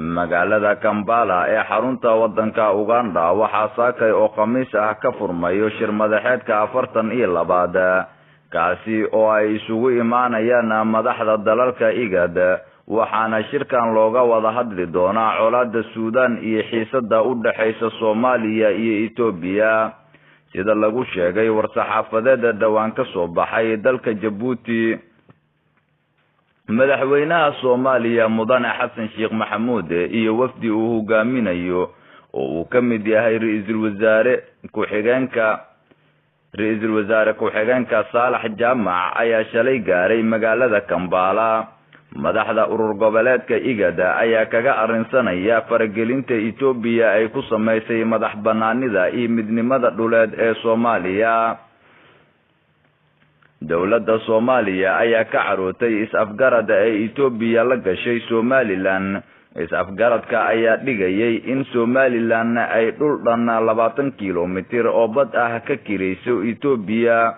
magaalada Kampala ee xarunta wadanka Uganda waxaa saakay oo khamiis ah ka furmayo shir madaxeedka 42 kaasi oo ay isugu imaanayaan madaxda dalalka IGAD waxaana shirkan looga wada hadli doonaa colaadda Suudaan iyo xiisadda u dhaxaysa Soomaaliya iyo Itoobiya sida lagu sheegay war-saxaafadeed dhawaan ka soo baxay dalka Djibouti. madaxweynaha Soomaaliya Mudane Xasan Sheekh Maxamuud iyo wafdi uu hogaaminayo oo uu ka mid yahay ra'iisul wasaare ku-xigeenka Saalax Jaamac ayaa shalay gaaray magaalada Kampala. madaxda urur goboleedka IGAD ayaa kaga arrinsanaya faragelinta Itoobiya ay ku sameysay madax banaanida iyo midnimada dhuleed ee Soomaaliya. dowladda Soomaaliya ayaa ka carootay is-afgarad ay Itoobiya la gashay Somaliland. is-afgaradka ayaa dhigayay in Somaliland ay dhul dhan 20 kiiloomitir oo bad ah ka kirayso Itoobiya,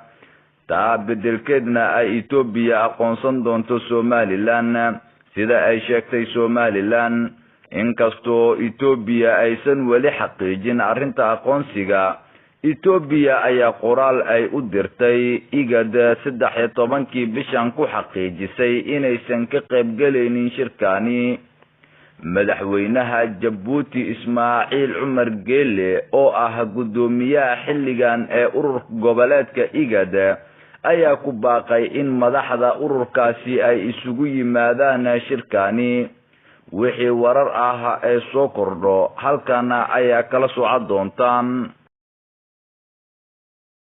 taa bedelkeedna ay Itoobiya aqoonsan doonto Somaliland sida ay sheegtay Somaliland. inkastoo Itoobiya aysan weli xaqiijin arrinta aqoonsiga, Itoobiya ayaa qoraal ay u dirtay IGAD 13 bishan ku xaqiijisay inaysan ka qaybgalaynin shirkani. madaxweynaha Djibouti Ismaaciil Cumar Geele oo ah gudoomiyaha xilligan ee urur goboleedka IGAD ayaa ku baaqay in madaxda ururkaasi ay isugu yimaadaan shirkani. wixii warar ah ee soo kordho halkan ayaa kala socon doontaan.